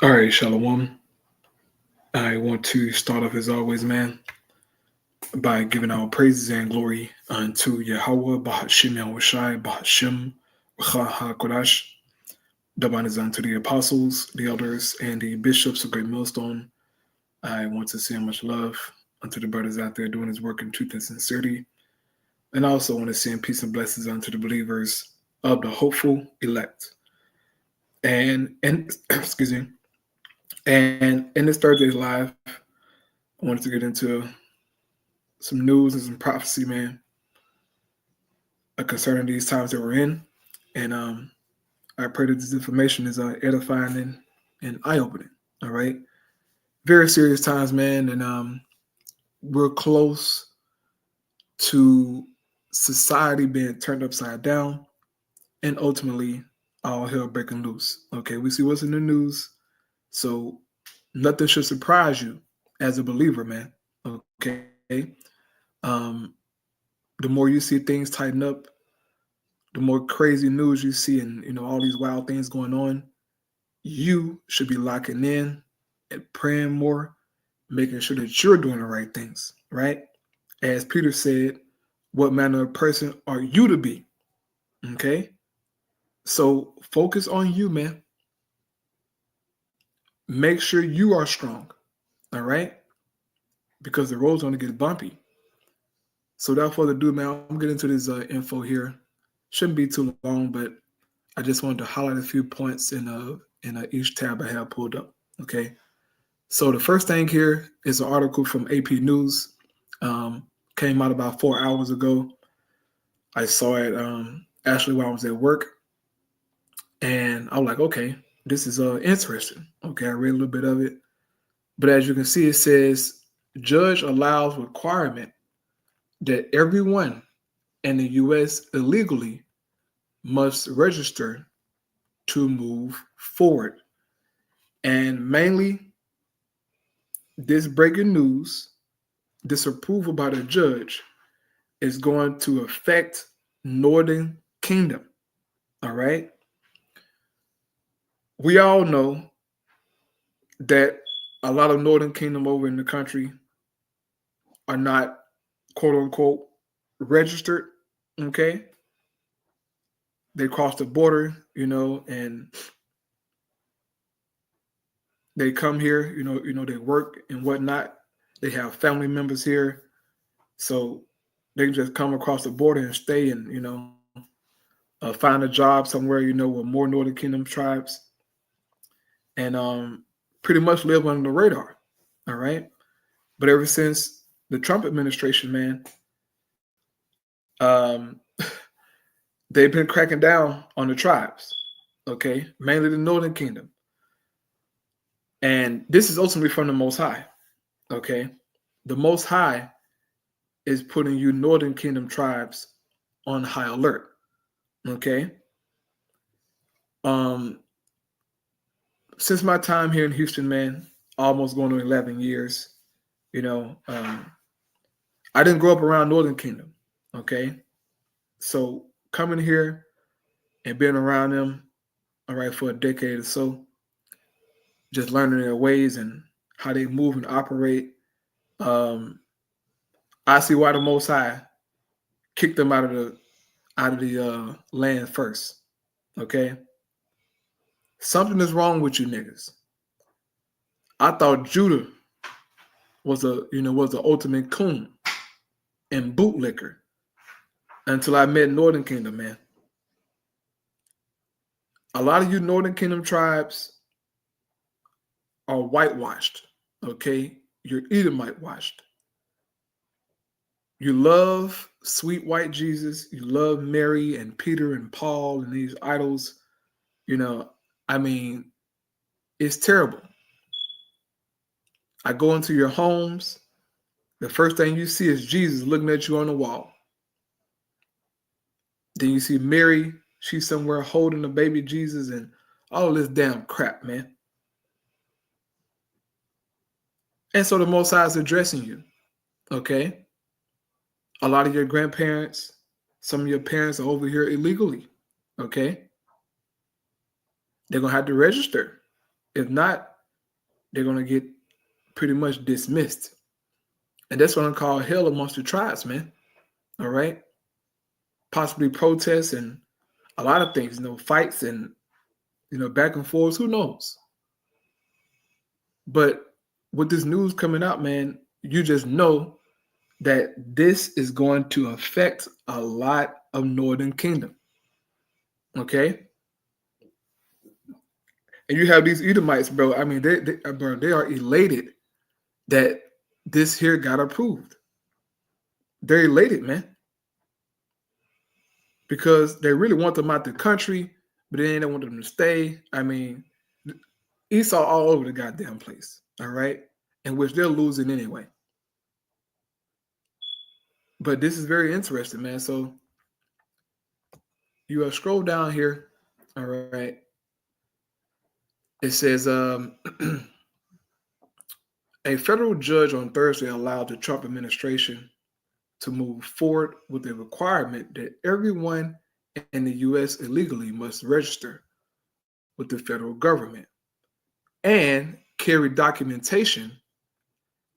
All right, Shalom. I want to start off as always, man, by giving our praises and glory unto Yahweh, Bahashim Yahushai, Bahashim, HaKodash. Daban is unto the apostles, the elders, and the bishops of Great Millstone. I want to send much love unto the brothers out there doing his work in truth and sincerity. And I also want to send peace and blessings unto the believers of the hopeful elect. And excuse me. And in this Thursday's live, I wanted to get into some news and some prophecy, man, concerning these times that we're in. And I pray that this information is edifying and eye-opening, all right? Very serious times, man, and we're close to society being turned upside down and ultimately all hell breaking loose, okay? We see what's in the news, so nothing should surprise you as a believer, man, okay? The more you see things tighten up, the more crazy news you see and all these wild things going on, you should be locking in and praying more, making sure that you're doing the right things, right? As Peter said, what manner of person are you to be? Okay? So focus on you, man. Make sure you are strong, all right? Because the road's going to get bumpy. So without further ado, man, I'm getting into this info here. Shouldn't be too long, but I just wanted to highlight a few points in each tab I have pulled up, okay? So the first thing here is an article from AP News. Came out about 4 hours ago. I saw it actually while I was at work. And I was like, okay, this is interesting. Okay, I read a little bit of it. But as you can see, it says, judge allows requirement that everyone in the U.S. illegally must register to move forward. And mainly, this breaking news, this approval by the judge, is going to affect Northern Kingdom. All right? We all know that a lot of Northern Kingdom over in the country are not, quote unquote, registered. Okay? They cross the border, and they come here, they work and whatnot. They have family members here. So they can just come across the border and stay and, find a job somewhere, with more Northern Kingdom tribes and pretty much live under the radar. All right. But ever since the Trump administration, man, they've been cracking down on the tribes. Okay. Mainly the Northern Kingdom. And this is ultimately from the Most High. Okay. The Most High is putting you Northern Kingdom tribes on high alert. Okay. Since my time here in Houston, man, almost going to 11 years, I didn't grow up around Northern Kingdom. Okay. So coming here and being around them, all right, for a decade or so, just learning their ways and how they move and operate. I see why the Most High kicked them out of the land first. Okay. Something is wrong with you niggas. I thought Judah was the ultimate coon and bootlicker until I met Northern Kingdom, man. A lot of you Northern Kingdom tribes are whitewashed, okay? You're Edomite washed. You love sweet white Jesus. You love Mary and Peter and Paul and these idols. It's terrible. I go into your homes. The first thing you see is Jesus looking at you on the wall. Then you see Mary. She's somewhere holding the baby Jesus and all this damn crap, man. And so the Most High is addressing you, okay? A lot of your grandparents, some of your parents are over here illegally, okay? They're going to have to register. If not, they're going to get pretty much dismissed. And that's what I'm called hell amongst the tribes, man. All right. Possibly protests and a lot of things, fights and, back and forth. Who knows? But with this news coming out, man, you just know that this is going to affect a lot of Northern Kingdom. Okay. And you have these Edomites, bro. I mean, they are elated that this here got approved. They're elated, man. Because they really want them out the country, but then they want them to stay. I mean, Esau all over the goddamn place, all right? And which they're losing anyway. But this is very interesting, man. So you scroll down here, all right? It says, a federal judge on Thursday allowed the Trump administration to move forward with the requirement that everyone in the U.S. illegally must register with the federal government and carry documentation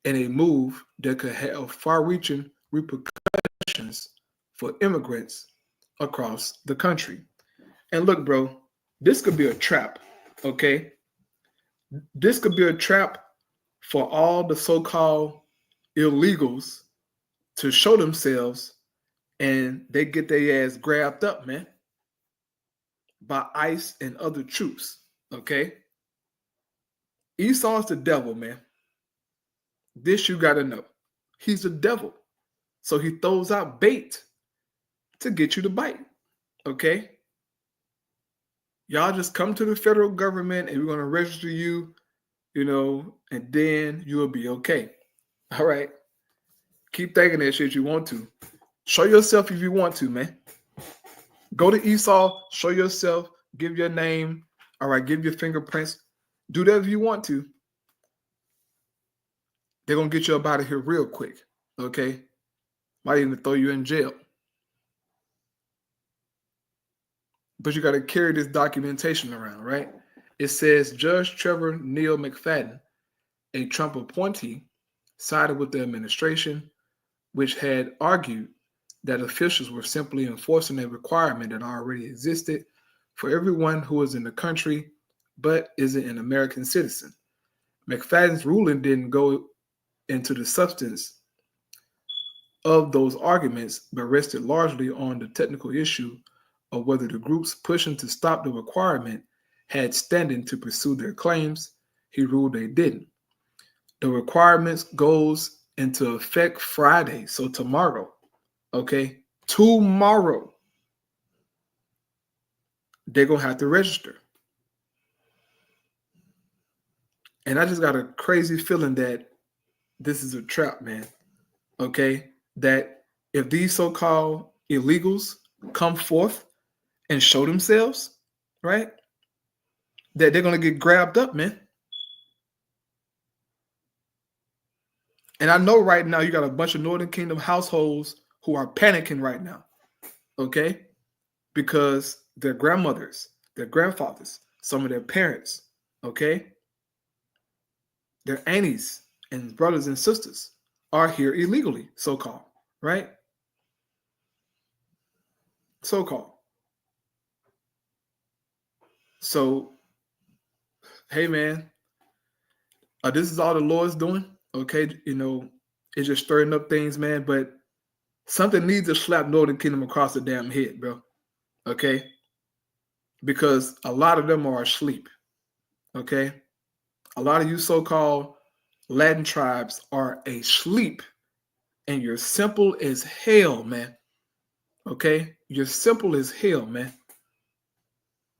in a move that could have far-reaching repercussions for immigrants across the country. And look, bro, this could be a trap, okay? This could be a trap for all the so-called illegals to show themselves, and they get their ass grabbed up, man, by ICE and other troops, okay? Esau's the devil, man. This you got to know. He's the devil. So he throws out bait to get you to bite, okay? Y'all just come to the federal government and we're going to register you, and then you'll be okay. All right? Keep thinking that shit you want to. Show yourself if you want to, man. Go to Esau, show yourself, give your name, all right, give your fingerprints. Do that if you want to. They're going to get you up out of here real quick, okay? Might even throw you in jail. But you got to carry this documentation around, right? It says Judge Trevor Neal McFadden, a Trump appointee, sided with the administration, which had argued that officials were simply enforcing a requirement that already existed for everyone who is in the country but isn't an American citizen. McFadden's ruling didn't go into the substance of those arguments, but rested largely on the technical issue of whether the groups pushing to stop the requirement had standing to pursue their claims. He ruled they didn't. The requirements goes into effect Friday, so tomorrow, okay? Tomorrow, they're going to have to register. And I just got a crazy feeling that this is a trap, man, okay? That if these so-called illegals come forth and show themselves, right, that they're going to get grabbed up, man. And I know right now you got a bunch of Northern Kingdom households who are panicking right now, okay? Because their grandmothers, their grandfathers, some of their parents, okay? Their aunties and brothers and sisters are here illegally, so-called, right? So-called. So, hey, man, this is all the Lord's doing, okay? It's just stirring up things, man, but something needs to slap Northern Kingdom across the damn head, bro, okay? Because a lot of them are asleep, okay? A lot of you so-called Latin tribes are asleep, and you're simple as hell, man, okay? You're simple as hell, man.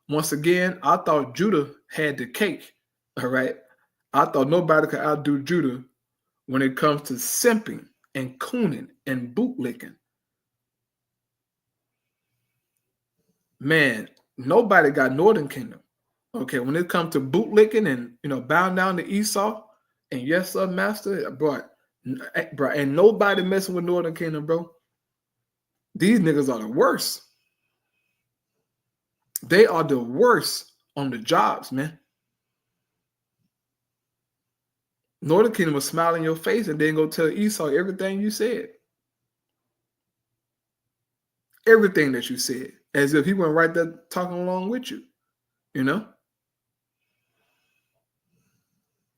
Once again, I thought Judah had the cake, all right? I thought nobody could outdo Judah when it comes to simping and cooning and bootlicking. Man, nobody got Northern Kingdom. Okay, when it comes to bootlicking and bowing down to Esau and yes, sir, master, bro, and nobody messing with Northern Kingdom, bro. These niggas are the worst. They are the worst on the jobs, man. Northern Kingdom will smile in your face and then go tell Esau everything you said. Everything that you said. As if he went right there talking along with you. You know?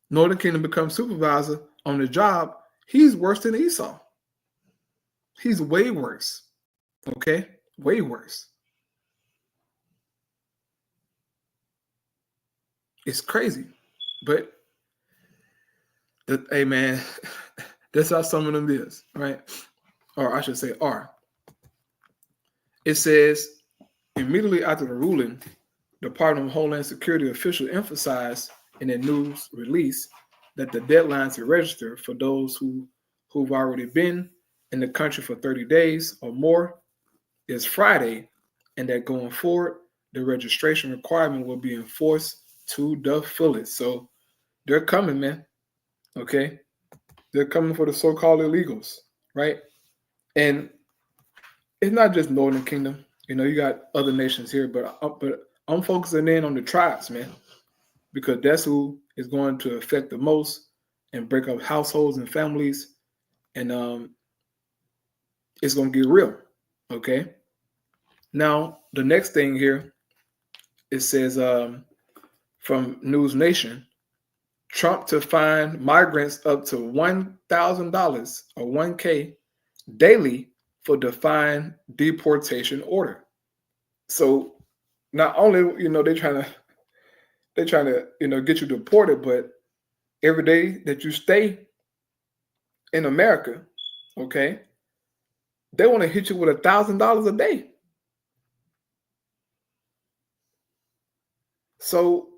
Northern Kingdom becomes supervisor on the job. He's worse than Esau. He's way worse. Okay? Way worse. It's crazy. But, hey, man, that's how some of them is, right? Or I should say are. It says, immediately after the ruling, the Department of Homeland Security official emphasized in a news release that the deadline to register for those who've already been in the country for 30 days or more is Friday, and that going forward, the registration requirement will be enforced to the fullest. So they're coming, man. Okay? They're coming for the so-called illegals, right? And it's not just Northern Kingdom. You know, you got other nations here, but I'm focusing in on the tribes, man, because that's who is going to affect the most and break up households and families. And it's going to get real, okay? Now, the next thing here, it says from News Nation, Trump to fine migrants up to $1,000 or $1K daily for defying deportation order. So not only, you know, they're trying to, you know, get you deported, but every day that you stay in America, okay, they want to hit you with $1,000 a day. So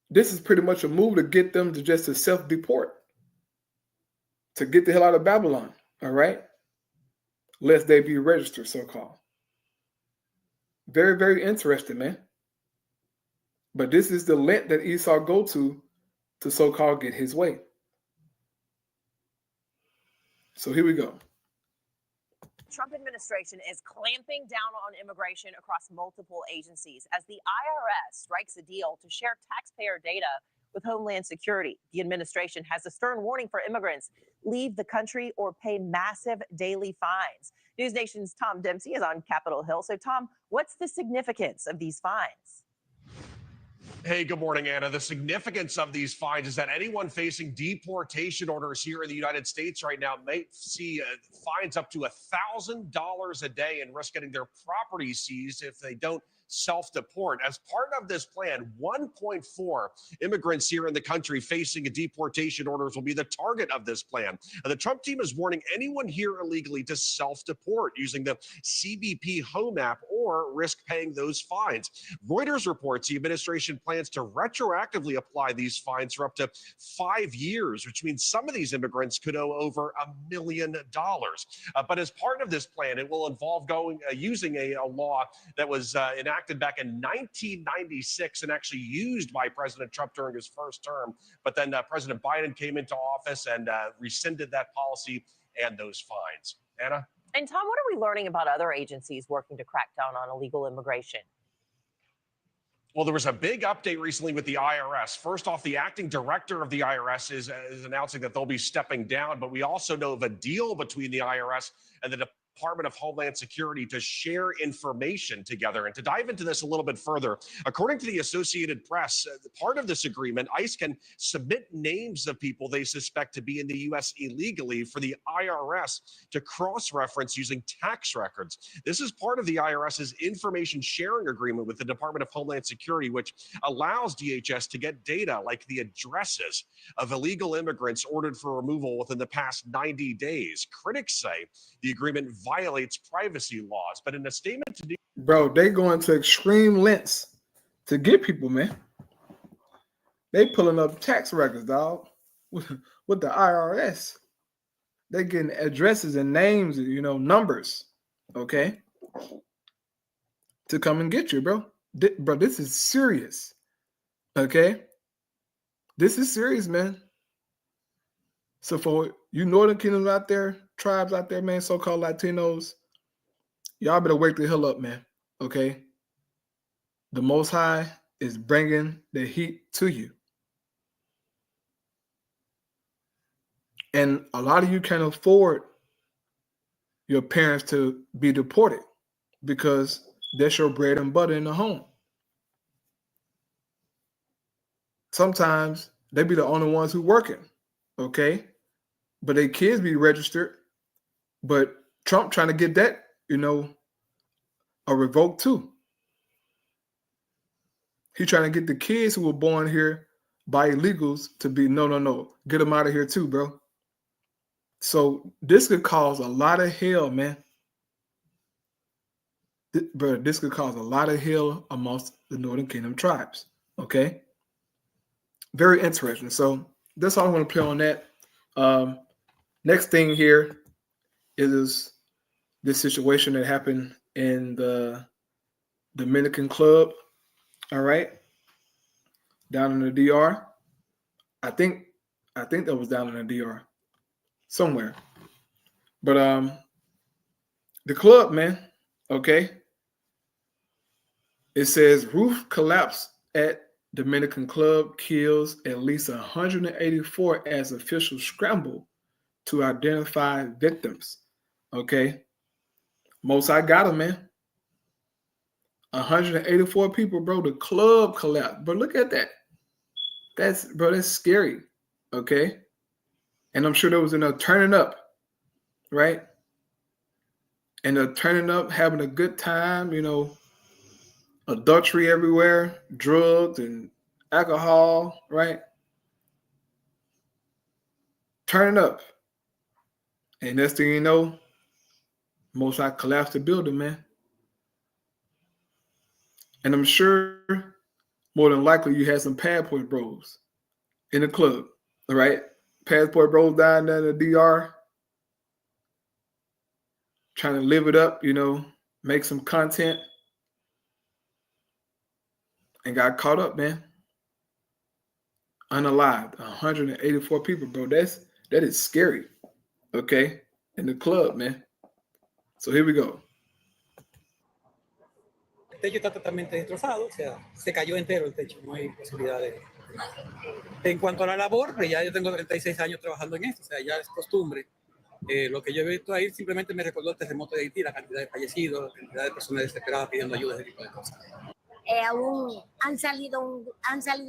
this is pretty much a move to get them to self-deport, to get the hell out of Babylon, all right? Lest they be registered, so-called. Very, very interesting, man. But this is the length that Esau go to so-called get his way. So here we go. Trump administration is clamping down on immigration across multiple agencies as the IRS strikes a deal to share taxpayer data with Homeland Security. The administration has a stern warning for immigrants: leave the country or pay massive daily fines. News Nation's Tom Dempsey is on Capitol Hill. So, Tom, what's the significance of these fines? Hey, good morning, Anna. The significance of these fines is that anyone facing deportation orders here in the United States right now may see fines up to $1,000 a day and risk getting their property seized if they don't self-deport. As part of this plan, 1.4 immigrants here in the country facing a deportation orders will be the target of this plan. The Trump team is warning anyone here illegally to self-deport using the CBP Home app or risk paying those fines. Reuters reports the administration plans to retroactively apply these fines for up to 5 years, which means some of these immigrants could owe over $1 million. But as part of this plan, it will involve using a law that was enacted back in 1996 and actually used by President Trump during his first term. But then President Biden came into office and rescinded that policy and those fines. Anna? And Tom, what are we learning about other agencies working to crack down on illegal immigration? Well, there was a big update recently with the IRS. First off, the acting director of the IRS is announcing that they'll be stepping down, but we also know of a deal between the IRS and the Department of Homeland Security to share information together. And to dive into this a little bit further, according to the Associated Press, part of this agreement, ICE can submit names of people they suspect to be in the U.S. illegally for the IRS to cross-reference using tax records. This is part of the IRS's information sharing agreement with the Department of Homeland Security, which allows DHS to get data like the addresses of illegal immigrants ordered for removal within the past 90 days. Critics say the agreement violates privacy laws, but in a statement to Bro, they going to extreme lengths to get people, man. They pulling up tax records, dog, with the IRS. They getting addresses and names, you know, numbers, okay, to come and get you, bro. Bro, this is serious, okay? This is serious, man. So for you Northern Kingdoms out there, tribes out there, man, so-called Latinos, y'all better wake the hell up, man, okay? The Most High is bringing the heat to you. And a lot of you can't afford your parents to be deported because that's your bread and butter in the home. Sometimes they be the only ones who working, okay? But their kids be registered. But Trump trying to get that, a revoke too. He trying to get the kids who were born here by illegals to be no. Get them out of here too, bro. So this could cause a lot of hell, man. Bro, this could cause a lot of hell amongst the Northern Kingdom tribes. Okay? Very interesting. So that's all I want to play on that. Next thing here is this situation that happened in the Dominican club. All right. Down in the DR. I think that was down in the DR somewhere. But the club, man, okay. It says roof collapse at Dominican club kills at least 184 as officials scramble to identify victims. Okay. Most I got them, man. 184 people, bro. The club collapsed. But look at that. That's scary. Okay. And I'm sure there was enough turning up, right? And they're turning up, having a good time, adultery everywhere, drugs and alcohol, right? Turning up. And next thing you know, most I collapsed the building, man. And I'm sure more than likely you had some passport bros in the club, all right? Passport bros down there in the DR trying to live it up, make some content and got caught up, man. Unalived. 184 people, bro. That is scary. Okay? In the club, man. So here we go. El techo está totalmente destrozado, o sea, se cayó entero el techo, no hay posibilidad de... En cuanto a la labor, pues ya yo tengo 36 años trabajando en esto, o sea, ya es costumbre. Lo que yo he visto ahí simplemente me recordó el terremoto de Haití, la cantidad de fallecidos, la cantidad de personas desesperadas pidiendo ayuda, ese tipo de cosas. Aún han salido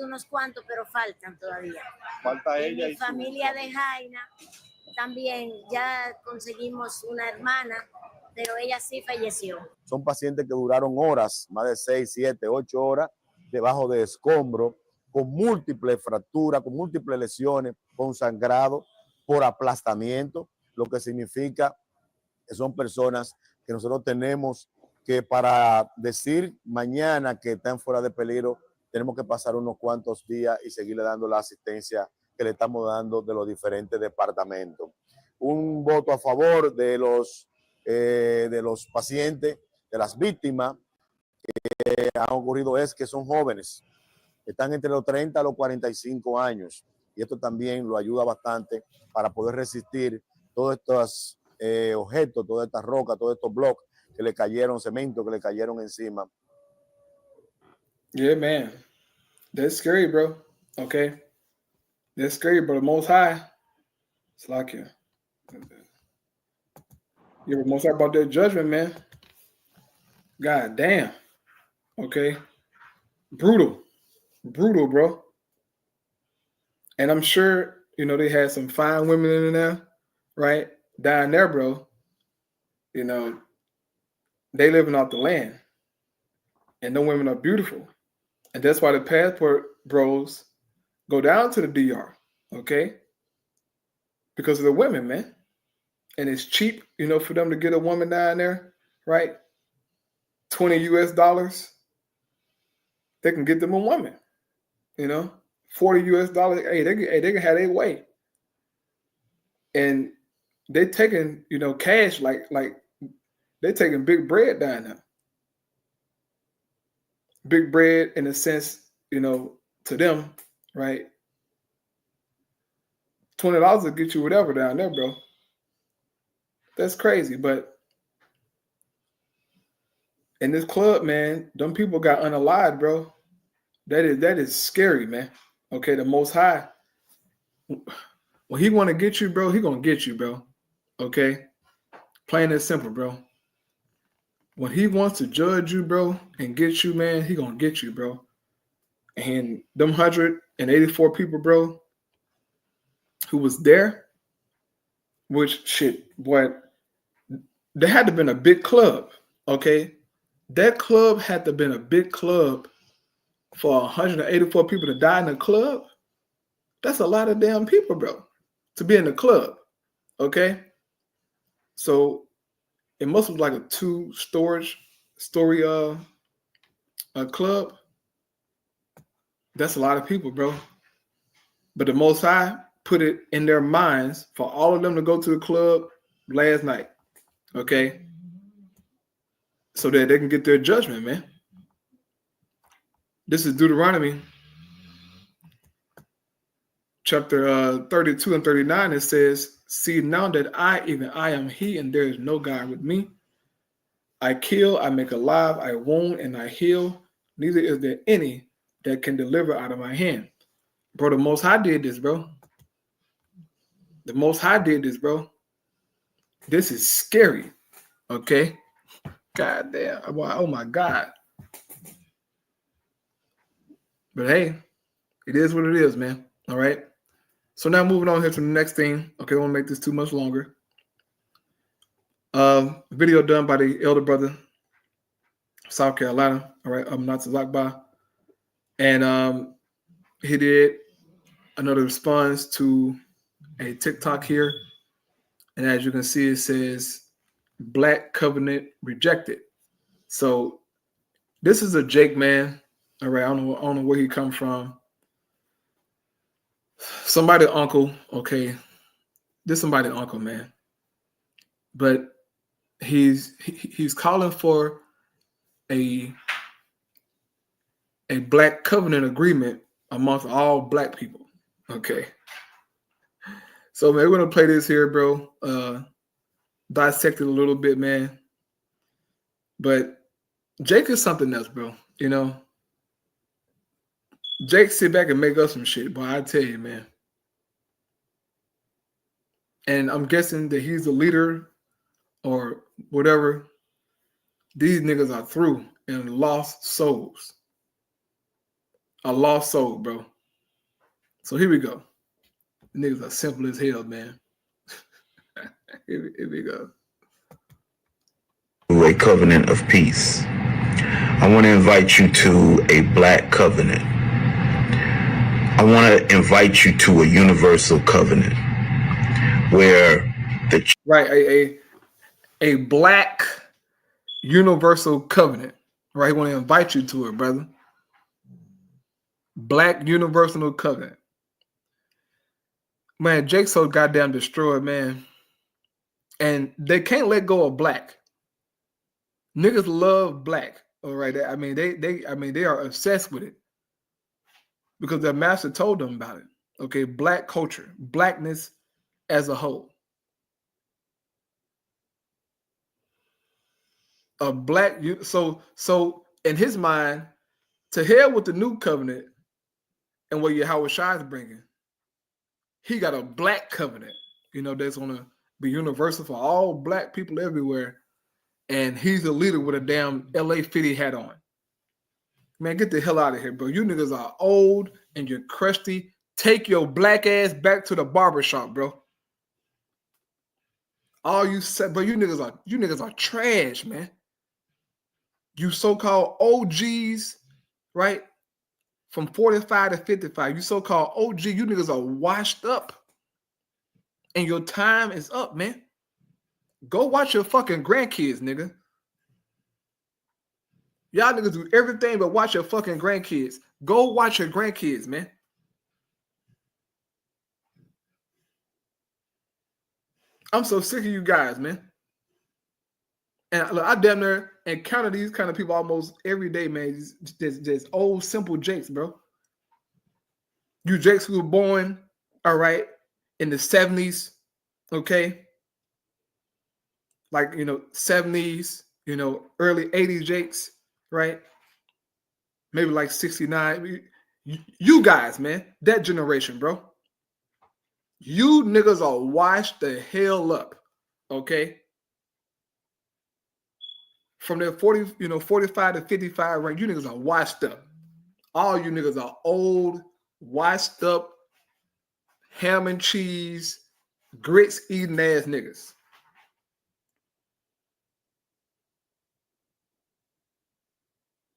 unos cuantos, pero faltan todavía. Falta ella en mi familia de Jaina también ya conseguimos una hermana, pero ella sí falleció. Son pacientes que duraron horas, más de 6, 7, 8 horas, debajo de escombros, con múltiples fracturas, con múltiples lesiones, con sangrado, por aplastamiento, lo que significa que son personas que nosotros tenemos que, para decir mañana que están fuera de peligro, tenemos que pasar unos cuantos días y seguirle dando la asistencia que le estamos dando de los diferentes departamentos. Un voto a favor de los pacientes, de las víctimas que han ocurrido, es que son jóvenes, están entre los 30 a los 45 años, y esto también lo ayuda bastante para poder resistir todos estos objetos, todas estas rocas, todos estos bloques que le cayeron, cemento que le cayeron encima. Yeah, man. That's scary, bro. Okay. That's scary, but the Most High, it's like you. You're most High about that judgment, man. God damn. Okay. Brutal, bro. And I'm sure, they had some fine women in there, right? Down there, bro. They living off the land. And the women are beautiful. And that's why the passport bros go down to the DR, okay? Because of the women, man. And it's cheap, for them to get a woman down there, right? $20 US. They can get them a woman, $40 US. Hey, they can have their way. And they taking, cash like they taking big bread down there. Big bread in a sense, to them, right? $20 will get you whatever down there, bro. That's crazy. But in this club, man, them people got unalived, bro. That is scary, man. Okay, the Most High When he want to get you, bro, he gonna get you, bro. Okay? Plain and simple, bro. When he wants to judge you, bro, and get you, man, he gonna get you, bro. And them 184 people, bro, who was there, which shit, boy, there had to have been a big club, okay? That club had to have been a big club for 184 people to die in the club. That's a lot of damn people, bro, to be in the club, okay? So it must have like a two-story club. That's a lot of people, bro. But the Most High put it in their minds for all of them to go to the club last night, okay? So that they can get their judgment, man. This is Deuteronomy chapter 32 and 39. It says, see now that I, even I am he, and there is no God with me. I kill, I make alive, I wound, and I heal. Neither is there any that can deliver out of my hand. Bro, the Most High did this, bro. The Most High did this, bro. This is scary, okay? God damn. Oh, my God. But hey, it is what it is, man. All right? So now moving on here to the next thing. Okay, I won't make this too much longer. Video done by the elder brother, South Carolina. All right, Natsa Zakba. And he did another response to a TikTok here. And as you can see, it says, Black Covenant Rejected. So this is a Jake, man. All right, I don't know where he come from. Somebody uncle, okay. This somebody uncle, man. But he's calling for a black covenant agreement amongst all black people. Okay. So man, we're gonna play this here, bro. Dissect it a little bit, man. But Jake is something else, bro. You know, Jake sit back and make up some shit, but I tell you, man. And I'm guessing that he's a leader or whatever. These niggas are through and lost souls. A lost soul, bro. So here we go. The niggas are simple as hell, man. Here we go. A covenant of peace. I want to invite you to a black covenant. I want to invite you to a universal covenant where the right, a black universal covenant. Right, I want to invite you to it, brother. Black universal covenant. Man, Jake's so goddamn destroyed, man. And they can't let go of black. Niggas love black. All right. I mean, they are obsessed with it. Because their master told them about it. Okay, black culture, blackness as a whole. A black, so in his mind, to hell with the new covenant and what Yahweh Shai is bringing. He got a black covenant, you know, that's gonna be universal for all black people everywhere. And he's a leader with a damn LA Fitty hat on. Man, get the hell out of here, bro. You niggas are old and you're crusty. Take your black ass back to the barbershop, bro. All you said, bro, you niggas are trash, man. You so-called OGs, right? From 45 to 55. You so-called OG, you niggas are washed up. And your time is up, man. Go watch your fucking grandkids, nigga. Y'all niggas do everything but watch your fucking grandkids. Go watch your grandkids, man. I'm so sick of you guys, man. And look, I damn near encounter these kind of people almost every day, man. Just old, simple Jakes, bro. You Jakes who were born, all right, in the 70s, okay? Like, 70s, early 80s Jakes, right? Maybe like 69. You guys, man, that generation, bro. You niggas are washed the hell up, okay? From their 45 to 55 range, you niggas are washed up. All you niggas are old, washed up, ham and cheese, grits eating ass niggas.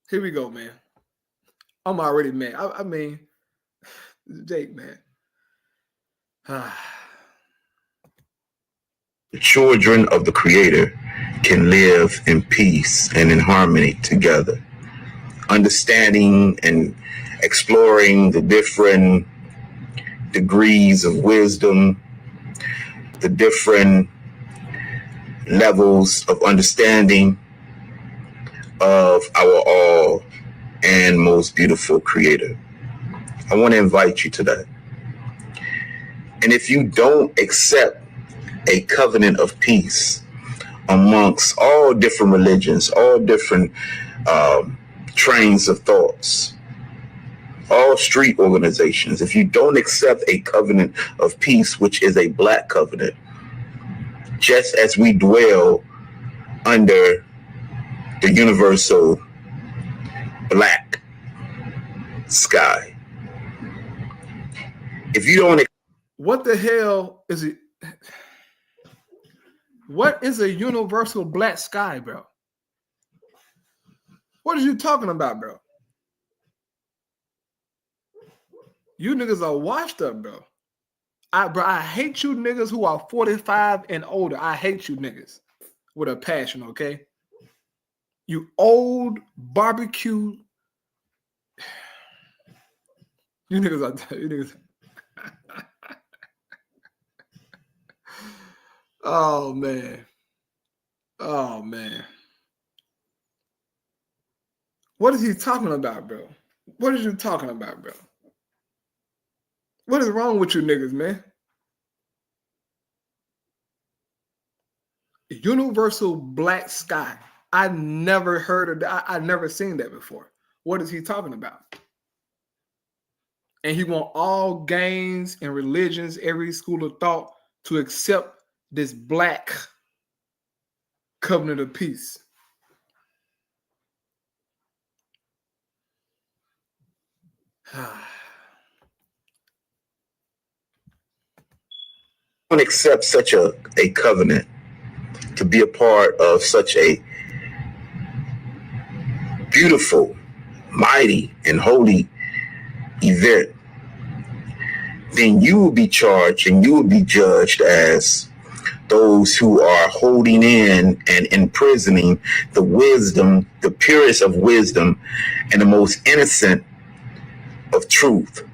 Here we go, man. I'm already mad. I mean, Jake, man. The children of the Creator can live in peace and in harmony together, understanding and exploring the different degrees of wisdom, the different levels of understanding of our all and most beautiful Creator. I want to invite you to that. And if you don't accept a covenant of peace amongst all different religions, all different trains of thoughts, all street organizations, if you don't accept a covenant of peace, which is a black covenant, just as we dwell under the universal black sky. If you don't, what the hell is it? What is a universal black sky, bro? What are you talking about, bro? You niggas are washed up, bro. I hate you niggas who are 45 and older. I hate you niggas with a passion, okay? You old barbecue. You niggas. Oh, man. Oh, man. What is he talking about, bro? What are you talking about, bro? What is wrong with you niggas, man? Universal black sky. I never heard of that. I never seen that before. What is he talking about? And he want all gangs and religions, every school of thought to accept this black covenant of peace. don't accept such a covenant to be a part of such a beautiful, mighty, and holy event, then you will be charged and you will be judged as those who are holding in and imprisoning the wisdom, the purest of wisdom, and the most innocent of truth.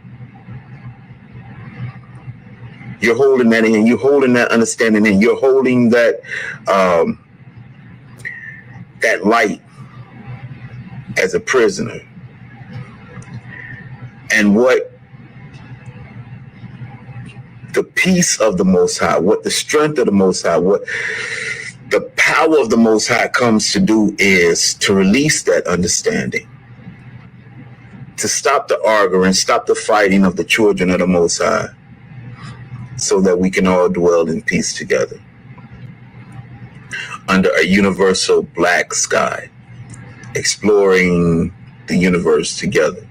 You're holding that in, you're holding that understanding in, you're holding that that light as a prisoner. And what the peace of the Most High, what the strength of the Most High, what the power of the Most High comes to do is to release that understanding, to stop the arguing, stop the fighting of the children of the Most High, so that we can all dwell in peace together under a universal black sky, exploring the universe together,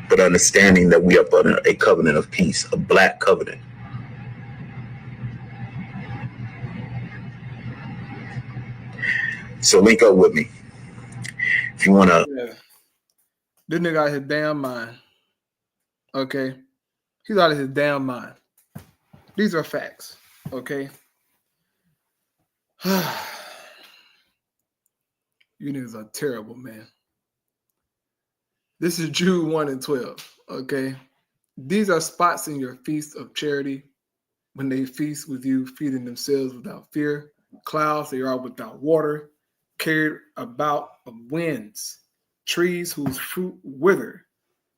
but understanding that we are under a covenant of peace, a black covenant. So link up with me if you want to. Yeah. This nigga out of his damn mind. Okay? He's out of his damn mind. These are facts. Okay? You niggas are terrible, man. This is Jude 1 and 12. Okay? These are spots in your feast of charity when they feast with you, feeding themselves without fear. Clouds, they are without water, carried about of winds. Trees whose fruit wither,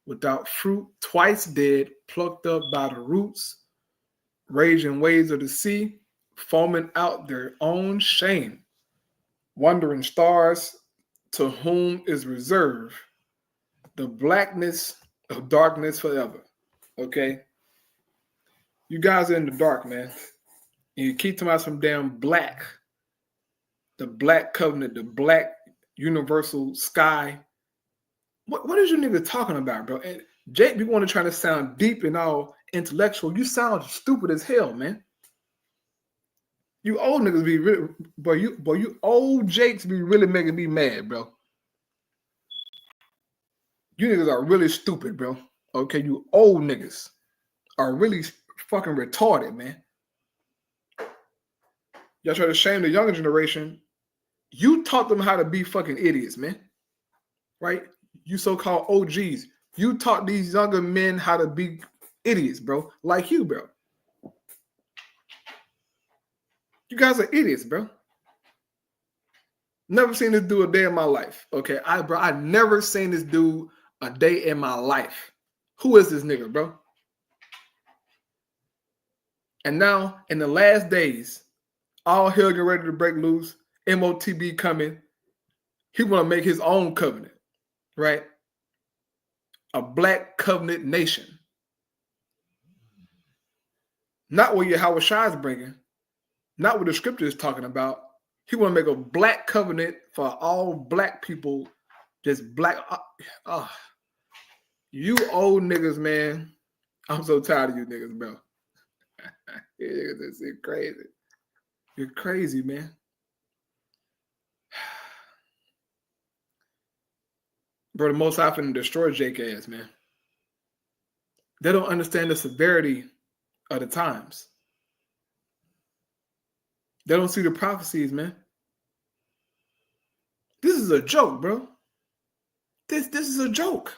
without fruit, twice dead, plucked up by the roots, raging waves of the sea, foaming out their own shame. Wandering stars, to whom is reserved the blackness of darkness forever. Okay? You guys are in the dark, man. And you keep talking about some damn black. The black covenant, the black universal sky. What is you niggas talking about, bro? And Jake, you want to try to sound deep and all intellectual. You sound stupid as hell, man. You old niggas be really, you old Jakes be really making me mad, bro. You niggas are really stupid, bro. Okay, you old niggas are really fucking retarded, man. Y'all try to shame the younger generation. You taught them how to be fucking idiots, man. Right? You so-called OGs. You taught these younger men how to be idiots, bro. Like you, bro. You guys are idiots, bro. Never seen this dude a day in my life. Okay, I never seen this dude a day in my life. Who is this nigga, bro? And now, in the last days, all hell getting ready to break loose. MOTB coming. He want to make his own covenant, right? A black covenant nation. Not what Yahweh Shai is bringing. Not what the scripture is talking about. He want to make a black covenant for all black people. Just black. You old niggas, man. I'm so tired of you niggas, bro. It's crazy. You're crazy, man. Bro, the Most High finna destroy Jake ass, man. They don't understand the severity of the times. They don't see the prophecies, man. This is a joke, bro. This is a joke.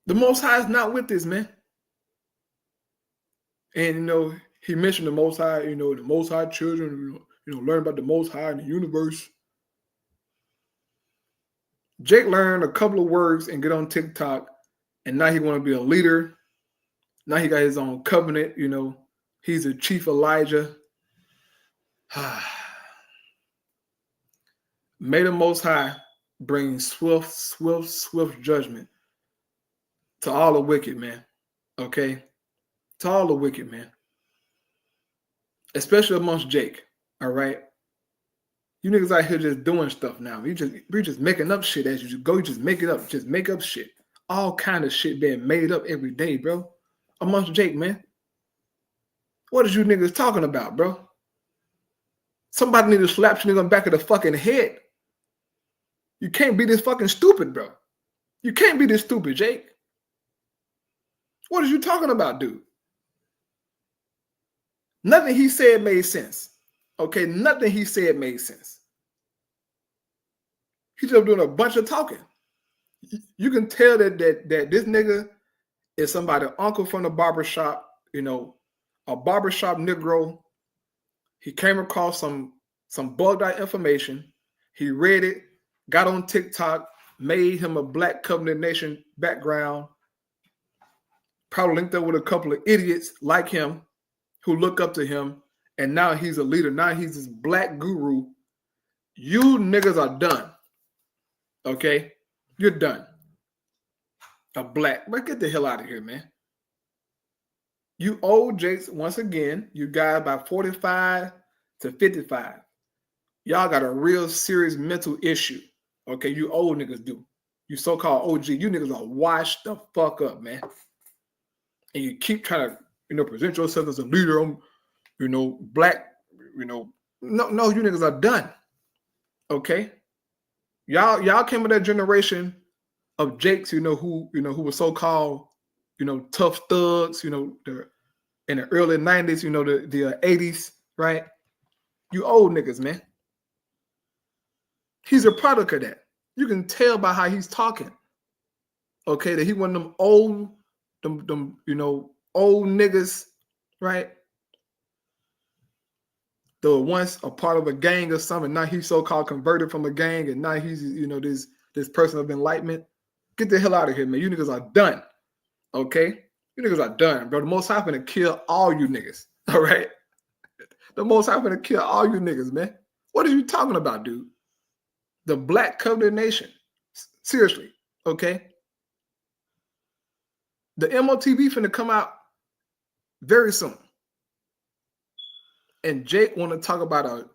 The Most High is not with this, man. And, you know, he mentioned the Most High, you know, the Most High children, you know, learn about the Most High and the universe. Jake learned a couple of words and get on TikTok, and now he want to be a leader. Now he got his own covenant, you know. He's a chief Elijah. May the Most High bring swift judgment to all the wicked, man. Okay? To all the wicked, man. Especially amongst Jake. All right? You niggas out here just doing stuff now. We're just making up shit as you just go. You just make it up. Just make up shit. All kind of shit being made up every day, bro. Amongst Jake, man. What is you niggas talking about, bro? Somebody need to slap you nigga on the back of the fucking head. You can't be this fucking stupid, bro. You can't be this stupid, Jake. What are you talking about, dude? Nothing he said made sense. Okay, nothing he said made sense. He's just doing a bunch of talking. You can tell that this nigga is somebody's uncle from the barbershop, you know, a barbershop Negro. He came across some bugged out information. He read it, got on TikTok, made him a black covenant nation background, probably linked up with a couple of idiots like him who look up to him. And now he's a leader. Now he's this black guru. You niggas are done. Okay? You're done. A black. But get the hell out of here, man. You old Jakes, once again, you guys about 45 to 55. Y'all got a real serious mental issue. Okay? You old niggas do. You so-called OG. You niggas are washed the fuck up, man. And you keep trying to, you know, present yourself as a leader on, you know, black, you know, no, you niggas are done. Okay? Y'all came with that generation of Jakes, you know, who were so-called, you know, tough thugs, you know, in the early 90s, you know, the 80s, right? You old niggas, man. He's a product of that. You can tell by how he's talking. Okay, that he one of them old, you know, old niggas, right? They were once a part of a gang or something. Now he's so-called converted from a gang, and now he's, you know, this person of enlightenment. Get the hell out of here, man. You niggas are done. Okay? You niggas are done, bro. The Most High finna kill all you niggas. All right? The Most High finna kill all you niggas, man. What are you talking about, dude? The black covenant nation. Seriously. Okay? The MOTB finna come out very soon. And Jake want to talk about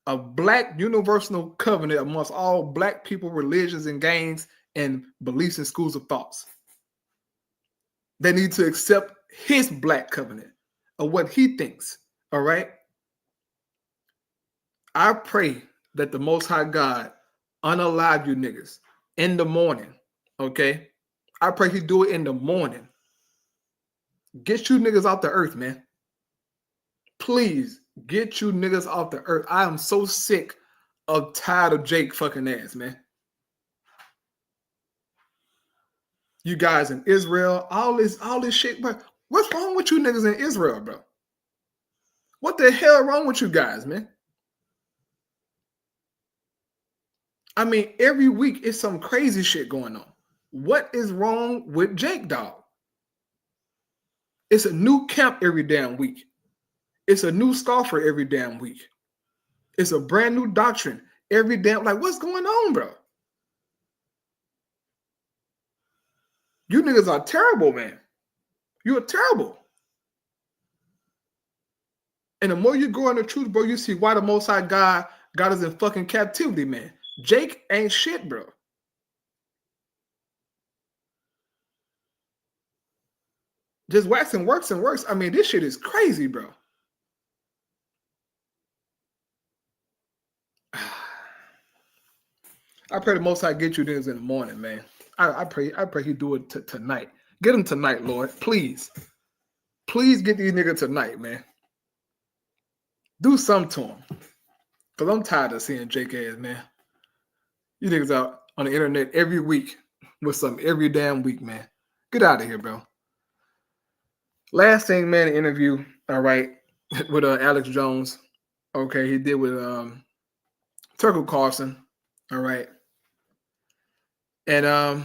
a black universal covenant amongst all black people, religions, and gangs, and beliefs and schools of thoughts. They need to accept his black covenant of what he thinks. All right. I pray that the Most High God unalive you niggas in the morning. Okay. I pray he do it in the morning. Get you niggas off the earth, man. Please get you niggas off the earth. I am so sick of tired of Jake fucking ass, man. You guys in Israel, all this shit, bro. What's wrong with you niggas in Israel, bro? What the hell wrong with you guys, man? I mean, every week it's some crazy shit going on. What is wrong with Jake, dog? It's a new camp every damn week. It's a new scoffer every damn week. It's a brand new doctrine every damn, like, what's going on, bro? You niggas are terrible, man. You are terrible. And the more you grow in the truth, bro, you see why the Most High God got us in fucking captivity, man. Jake ain't shit, bro. Just waxing works and works. I mean, this shit is crazy, bro. I pray the Most High get you niggas in the morning, man. I pray he do it tonight. Get him tonight, Lord. Please. Please get these niggas tonight, man. Do something to him. Because I'm tired of seeing Jake ass, man. You niggas out on the internet every week with something every damn week, man. Get out of here, bro. Last thing, man, interview, all right, with Alex Jones. Okay, he did with Tucker Carlson, all right. And a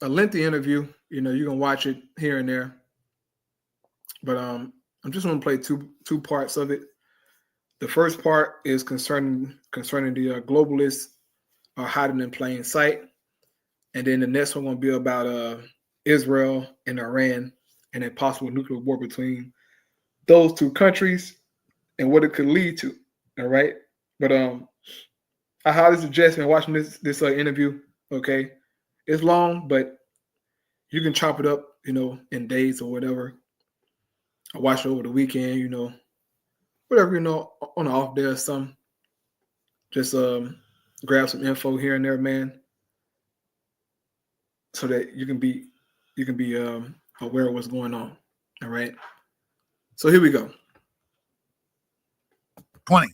lengthy interview, you know, you can watch it here and there. But I'm just going to play two parts of it. The first part is concerning the globalists are hiding in plain sight. And then the next one going to be about Israel and Iran and a possible nuclear war between those two countries and what it could lead to. All right. But I highly suggest watching this interview. Okay. It's long, but you can chop it up, you know, in days or whatever. I watch it over the weekend, you know, whatever, you know, on the off day or something. Just grab some info here and there, man, so that you can be aware of what's going on. All right. So here we go. 20.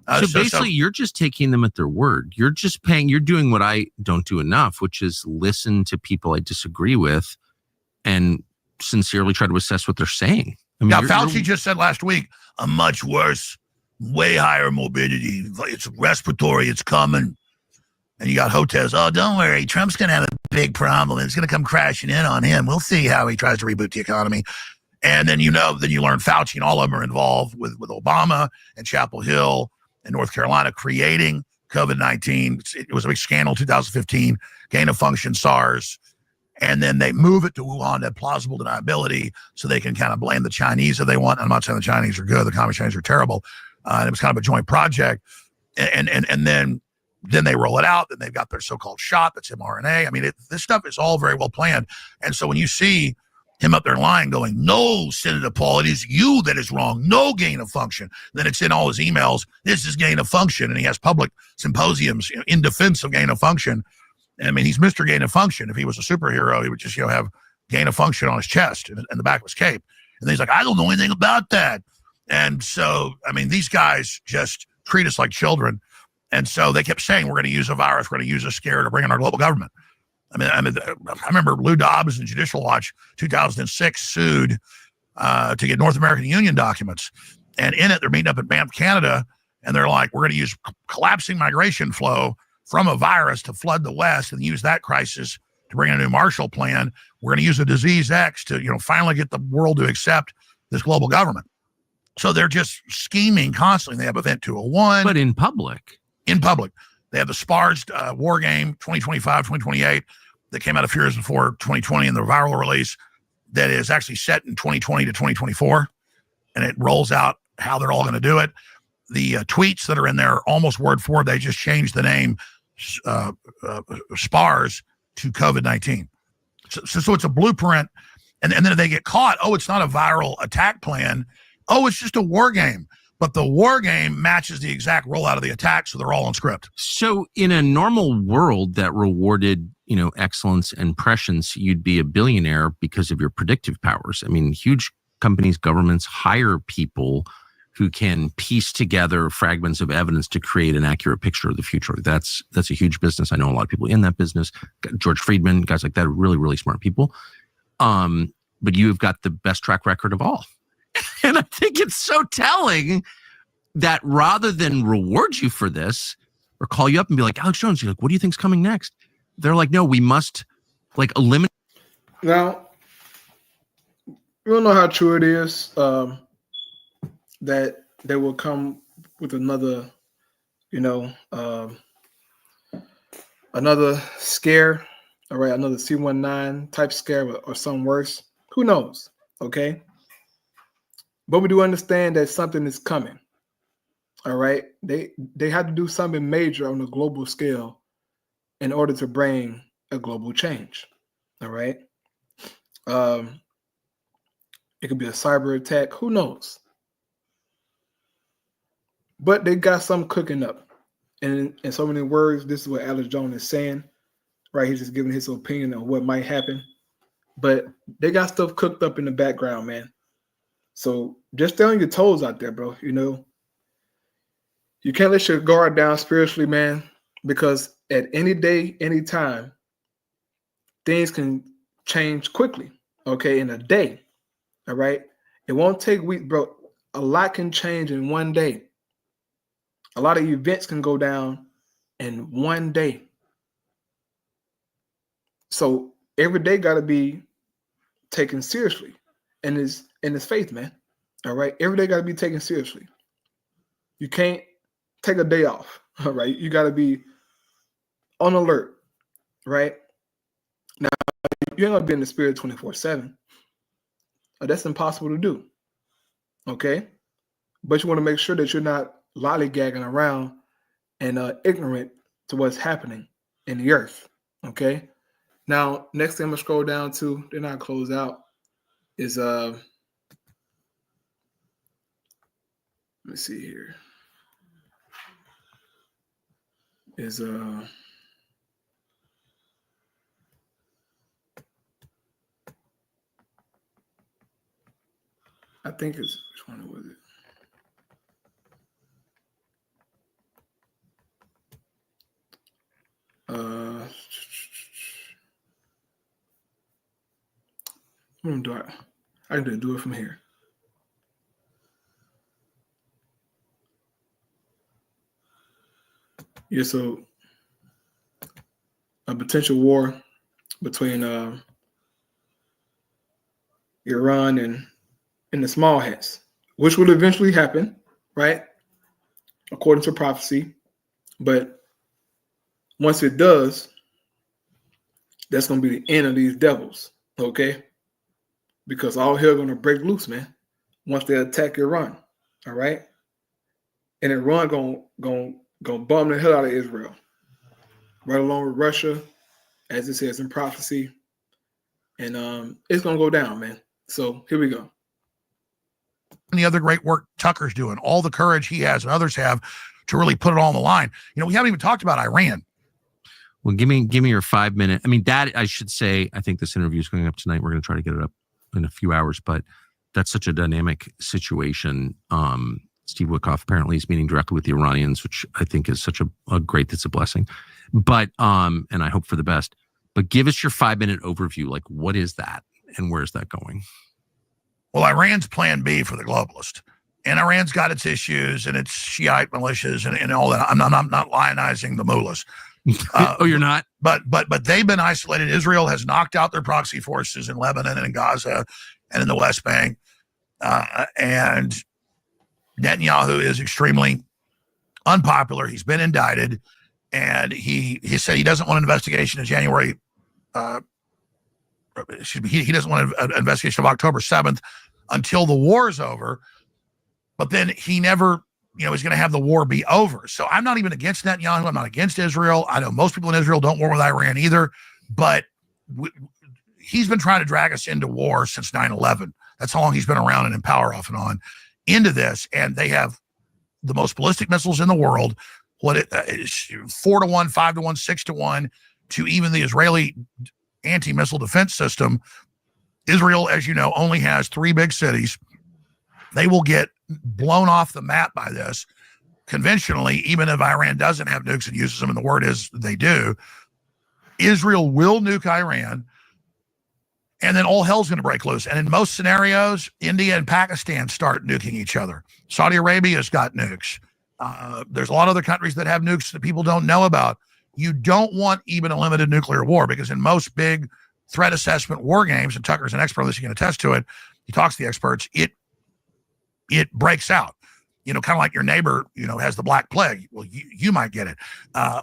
So basically, you're just taking them at their word. You're just you're doing what I don't do enough, which is listen to people I disagree with and sincerely try to assess what they're saying. I mean, Fauci just said last week, a much worse, way higher morbidity. It's respiratory, it's coming. And you got hotels. Oh, don't worry. Trump's going to have a big problem. It's going to come crashing in on him. We'll see how he tries to reboot the economy. And then, you learn Fauci and all of them are involved with Obama and Chapel Hill and North Carolina creating COVID-19. It was a big scandal, 2015, gain of function, SARS. And then they move it to Wuhan to plausible deniability so they can kind of blame the Chinese if they want. I'm not saying the Chinese are good. The Communist Chinese are terrible. And it was kind of a joint project. And then they roll it out. Then they've got their so-called shot that's mRNA. I mean, this stuff is all very well planned. And so when you see him up there lying going, no, Senator Paul, it is you that is wrong. No gain of function. Then it's in all his emails. This is gain of function. And he has public symposiums in defense of gain of function. I mean, he's Mr. Gain of Function. If he was a superhero, he would just, have gain of function on his chest and the back of his cape. And then he's like, I don't know anything about that. And so, I mean, these guys just treat us like children. And so they kept saying, we're going to use a virus. We're going to use a scare to bring in our global government. I remember Lou Dobbs in Judicial Watch 2006 sued to get North American Union documents. And in it, they're meeting up in Banff, Canada. And they're like, we're going to use collapsing migration flow from a virus to flood the West and use that crisis to bring in a new Marshall Plan. We're going to use a disease X to, finally get the world to accept this global government. So they're just scheming constantly. They have Event 201. But in public. In public. They have the SPARS war game 2025, 2028 that came out a few years before 2020 in the viral release. that is actually set in 2020 to 2024, and it rolls out how they're all going to do it. The tweets that are in there are almost word for word. They just changed the name SPARS to COVID-19. So it's a blueprint, and then they get caught. Oh, it's not a viral attack plan. Oh, it's just a war game. But the war game matches the exact rollout of the attack, so they're all on script. So in a normal world that rewarded, excellence and prescience, you'd be a billionaire because of your predictive powers. I mean, huge companies, governments hire people who can piece together fragments of evidence to create an accurate picture of the future. That's a huge business. I know a lot of people in that business. George Friedman, guys like that, are really, really smart people. But you've got the best track record of all. And I think it's so telling that rather than reward you for this or call you up and be like, Alex Jones, you're like, what do you think's coming next? They're like, no, we must eliminate. Now, we don't know how true it is that they will come with another, another scare, all right, another C-19 type scare or something worse. Who knows? Okay. But we do understand that something is coming. All right. They have to do something major on a global scale in order to bring a global change. All right. It could be a cyber attack. Who knows? But they got something cooking up. And in so many words, this is what Alex Jones is saying. Right. He's just giving his opinion on what might happen. But they got stuff cooked up in the background, man. So just stay on your toes out there, bro. You can't let your guard down spiritually, man, because at any day, any time, things can change quickly, okay, in a day, all right? It won't take weeks, bro. A lot can change in one day. A lot of events can go down in one day. So every day got to be taken seriously. And it's faith, man. All right. Every day got to be taken seriously. You can't take a day off. All right. You got to be on alert. Right. Now, you ain't going to be in the spirit 24/7. That's impossible to do. Okay. But you want to make sure that you're not lollygagging around and ignorant to what's happening in the earth. Okay. Now, next thing I'm going to scroll down to, then I'll close out, is let me see here. Is I think it's, which one was it? I can do it from here. Yeah, so a potential war between Iran and the small hats, which will eventually happen, right? According to prophecy. But once it does, that's going to be the end of these devils, okay? Because all hell going to break loose, man, once they attack Iran, all right? And Iran going to bomb the hell out of Israel, right along with Russia, as it says in prophecy. And it's going to go down, man. So here we go. And the other great work Tucker's doing, all the courage he has and others have to really put it all on the line. We haven't even talked about Iran. Well, give me your 5 minute. I mean, that I should say, I think this interview is going up tonight. We're going to try to get it up in a few hours, but that's such a dynamic situation. Steve Witkoff apparently is meeting directly with the Iranians, which I think is such a great, that's a blessing. But, and I hope for the best, but give us your 5 minute overview. Like, what is that and where's that going? Well, Iran's plan B for the globalist, and Iran's got its issues and its Shiite militias and all that. I'm not lionizing the mullahs. Oh, you're not? But they've been isolated. Israel has knocked out their proxy forces in Lebanon and in Gaza and in the West Bank. And Netanyahu is extremely unpopular. He's been indicted, and he said he doesn't want an investigation of January he doesn't want an investigation of October 7th until the war is over. But then he never, is going to have the war be over. So I'm not even against Netanyahu. I'm not against Israel. I know most people in Israel don't war with Iran either. But he's been trying to drag us into war since 9/11. That's how long he's been around and in power off and on into this. And they have the most ballistic missiles in the world. What it is 4-1, 5-1, 6-1 to even the Israeli anti-missile defense system. Israel, as you know, only has 3 big cities. They will get blown off the map by this conventionally, even if Iran doesn't have nukes and uses them, and the word is they do. Israel will nuke Iran, and then all hell's going to break loose. And in most scenarios, India and Pakistan start nuking each other. Saudi Arabia's got nukes. There's a lot of other countries that have nukes that people don't know about. You don't want even a limited nuclear war, because in most big threat assessment war games, and Tucker's an expert on this, he can attest to it, he talks to the experts, it breaks out. Kind of like your neighbor, has the Black Plague. Well, you might get it.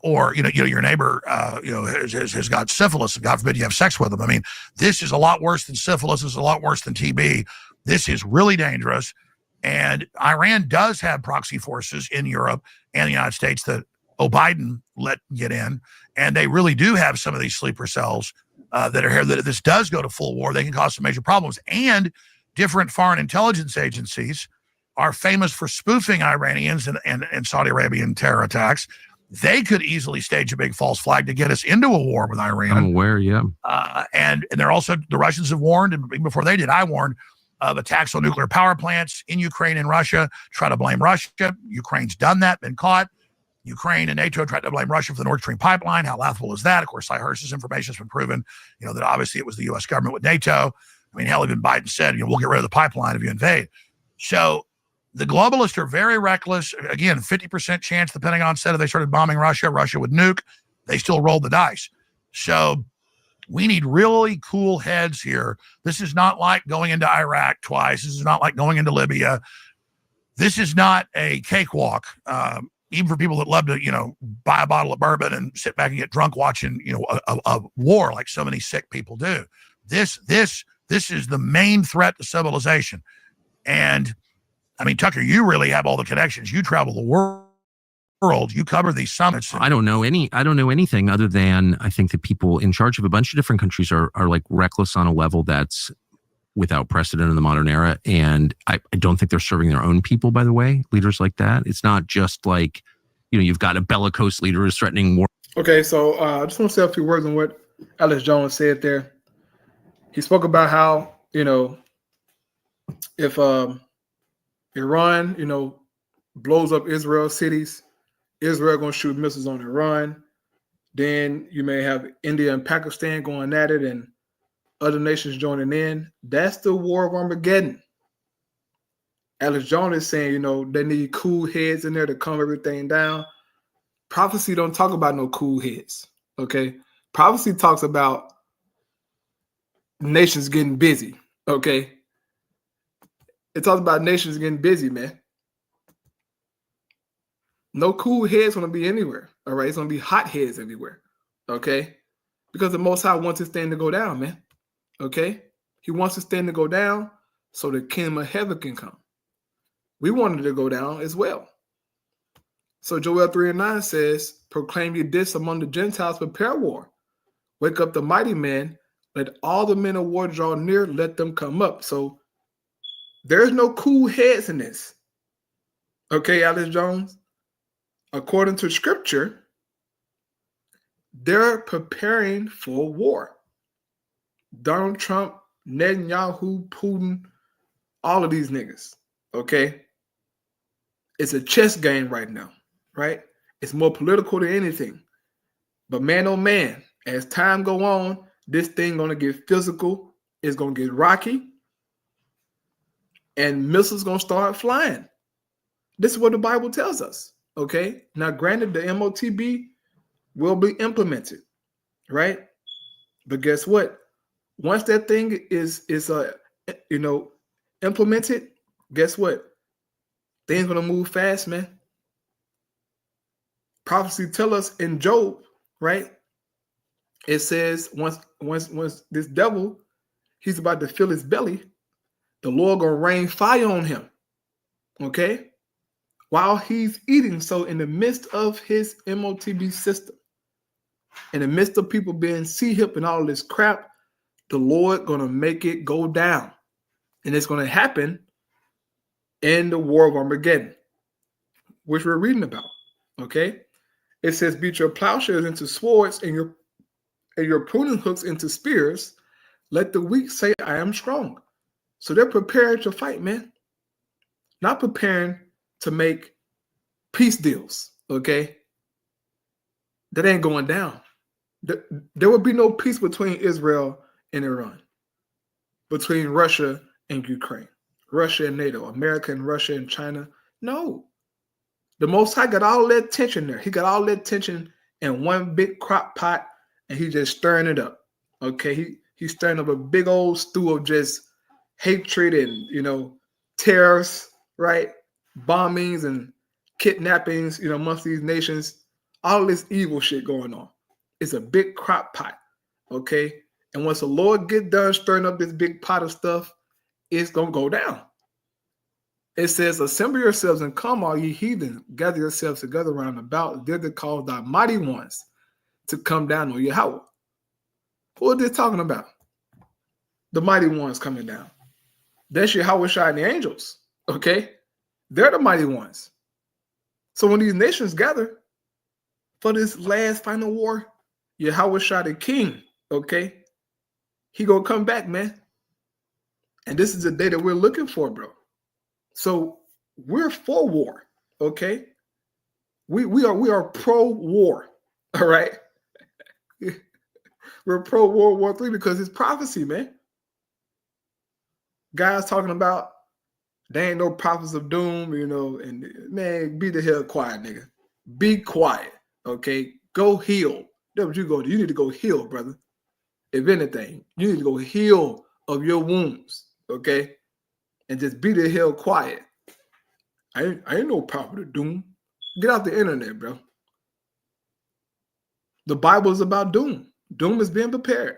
Or, your neighbor, has got syphilis, and God forbid you have sex with them. I mean, this is a lot worse than syphilis. This is a lot worse than TB. This is really dangerous. And Iran does have proxy forces in Europe and the United States that Biden let get in. And they really do have some of these sleeper cells that are here, that if this does go to full war, they can cause some major problems. And different foreign intelligence agencies are famous for spoofing Iranians and Saudi Arabian terror attacks. They could easily stage a big false flag to get us into a war with Iran. I'm aware, yeah. And they're also, the Russians have warned, and before they did, I warned of attacks on nuclear power plants in Ukraine and Russia, try to blame Russia. Ukraine's done that, been caught. Ukraine and NATO tried to blame Russia for the Nord Stream pipeline. How laughable is that? Of course, Hirsch's information has been proven, that obviously it was the U.S. government with NATO. I mean, hell, even Biden said, we'll get rid of the pipeline if you invade. So the globalists are very reckless. Again, 50% chance the Pentagon said if they started bombing Russia, Russia would nuke. They still rolled the dice. So we need really cool heads here. This is not like going into Iraq twice. This is not like going into Libya. This is not a cakewalk. Even for people that love to, buy a bottle of bourbon and sit back and get drunk watching, a war like so many sick people do. This is the main threat to civilization. And I mean, Tucker, you really have all the connections. You travel the world. You cover these summits. I don't know anything other than I think that people in charge of a bunch of different countries are like reckless on a level that's without precedent in the modern era. And I don't think they're serving their own people, by the way, leaders like that. It's not just like, you've got a bellicose leader who's threatening war. Okay, so I just want to say a few words on what Alex Jones said there. He spoke about how, if Iran, blows up Israel cities, Israel going to shoot missiles on Iran. Then you may have India and Pakistan going at it and other nations joining in. That's the war of Armageddon. Alex Jones is saying, they need cool heads in there to calm everything down. Prophecy don't talk about no cool heads, okay? Prophecy talks about nations getting busy, okay? It talks about nations getting busy, man. No cool heads going to be anywhere, all right? It's going to be hot heads everywhere, okay? Because the Most High wants his thing to go down, man, okay? He wants his thing to go down so the kingdom of heaven can come. We wanted to go down as well. So Joel 3:9 says, proclaim ye this among the Gentiles, prepare war. Wake up the mighty men, let all the men of war draw near, let them come up. So there's no cool heads in this. Okay, Alex Jones? According to scripture, they're preparing for war. Donald Trump, Netanyahu, Putin, all of these niggas, okay? It's a chess game right now, right? It's more political than anything. But man, oh man, as time go on, this thing going to get physical. It's going to get rocky. And missiles going to start flying. This is what the Bible tells us, okay? Now, granted, the MOTB will be implemented, right? But guess what? Once that thing is implemented, guess what? Things going to move fast, man. Prophecy tell us in Job, right? It says once this devil, he's about to fill his belly, the Lord gonna rain fire on him. Okay? While he's eating, so in the midst of his MOTB system, in the midst of people being C-hip and all this crap, the Lord gonna make it go down. And it's gonna happen in the war of Armageddon, which we're reading about. Okay? It says, beat your plowshares into swords and your pruning hooks into spears. Let the weak say, I am strong. So they're prepared to fight, man. Not preparing to make peace deals, okay? That ain't going down. There will be no peace between Israel and Iran, between Russia and Ukraine, Russia and NATO, America and Russia and China. No. The Most High got all that tension there. He got all that tension in one big crock pot, and he just stirring it up, okay? He's stirring up a big old stew of just hatred and, terrors, right? Bombings and kidnappings, amongst these nations, all this evil shit going on. It's a big crock pot, okay? And once the Lord get done stirring up this big pot of stuff, it's going to go down. It says, assemble yourselves and come, all ye heathen, gather yourselves together round about, there to cause thy mighty ones to come down on Yahweh. Who is this talking about? The mighty ones coming down. That's Yahweh Shai and the angels, okay? They're the mighty ones. So when these nations gather for this last final war, Yahweh Shai the king, okay? He gonna come back, man. And this is the day that we're looking for, bro. So we're for war, okay? We are pro-war, all right? We're pro-World War III because it's prophecy, man. Guys talking about there ain't no prophets of doom, and man, be the hell quiet, nigga. Be quiet, okay? Go heal. That's what you go do. You need to go heal, brother. If anything, you need to go heal of your wounds, okay? And just be the hell quiet. I ain't no prophet of doom. Get out the internet, bro. The Bible is about doom. Doom is being prepared.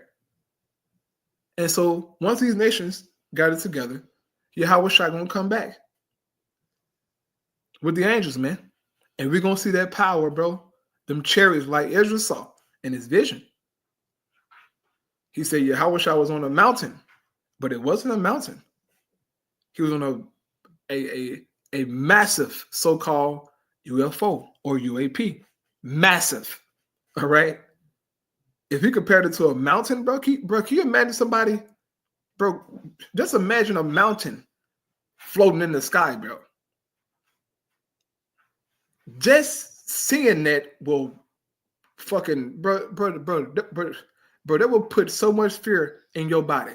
And so once these nations got it together, Yahweh Shai gonna come back with the angels, man. And we're gonna see that power, bro. Them chariots like Ezra saw in his vision. He said Yahweh Shai was on a mountain, but it wasn't a mountain. He was on a massive so-called UFO or UAP. Massive. All right. If you compared it to a mountain, bro, can you imagine somebody, bro? Just imagine a mountain floating in the sky, bro. Just seeing that will fucking, bro, that will put so much fear in your body.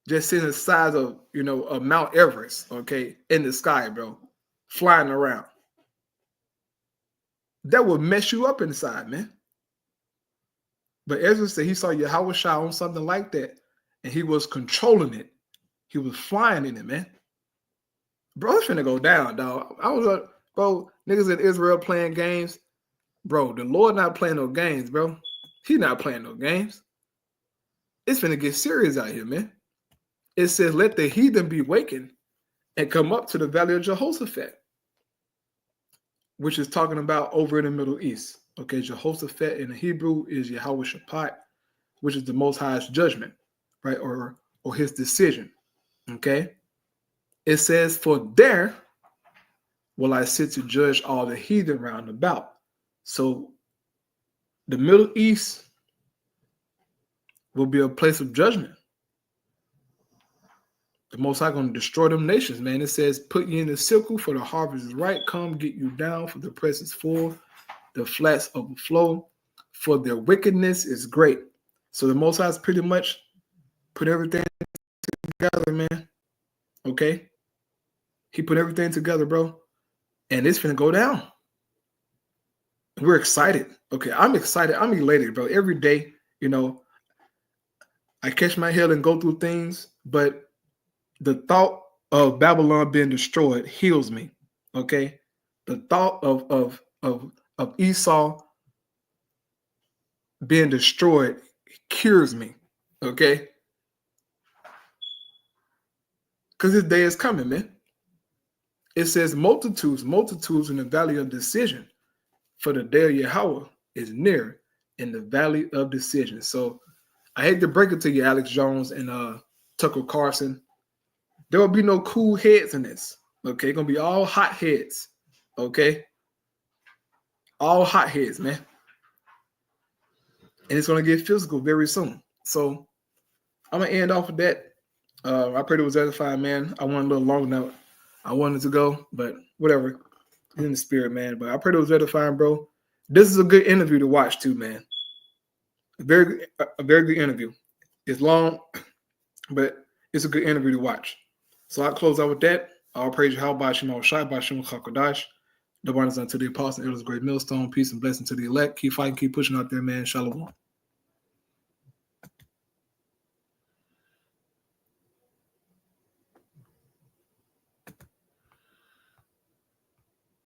Just seeing the size of, of Mount Everest, okay, in the sky, bro, flying around. That would mess you up inside, man. But Ezra said he saw Yahweh Shai on something like that, and he was controlling it. He was flying in it, man. Bro, it's finna go down, dog. Bro, niggas in Israel playing games. Bro, the Lord not playing no games, bro. He not playing no games. It's finna get serious out here, man. It says, let the heathen be wakened and come up to the valley of Jehoshaphat, which is talking about over in the Middle East. Okay, Jehoshaphat in the Hebrew is Yahweh Shaphat, which is the Most High's judgment, right? Or his decision. Okay. It says, for there will I sit to judge all the heathen round about. So the Middle East will be a place of judgment. The Most High going to destroy them nations, man. It says, put you in the sickle, for the harvest is ripe. Come get you down, for the press is full. The flats overflow, for their wickedness is great. So the Most High pretty much put everything together, man. Okay? He put everything together, bro. And it's finna go down. We're excited. Okay, I'm excited. I'm elated, bro. Every day, I catch my head and go through things, but the thought of Babylon being destroyed heals me. Okay? The thought of Esau being destroyed cures me. Okay? Because this day is coming, man. It says multitudes in the valley of decision. For the day of Yahweh is near in the valley of decision. So I hate to break it to you, Alex Jones and Tucker Carlson. There will be no cool heads in this. Okay, gonna be all hot heads. Okay, all hot heads, man. And it's gonna get physical very soon. So I'm gonna end off with that. I pray it was edifying, man. I went a little long now. I wanted to go, but whatever. It's in the spirit, man. But I pray it was edifying, bro. This is a good interview to watch too, man. A very good interview. It's long, but it's a good interview to watch. So I'll close out with that. I'll praise you. How about Shema Shai, by Shema Chakadash. The one is unto the apostle, it was a great millstone. Peace and blessing to the elect. Keep fighting, keep pushing out there, man. Shalom.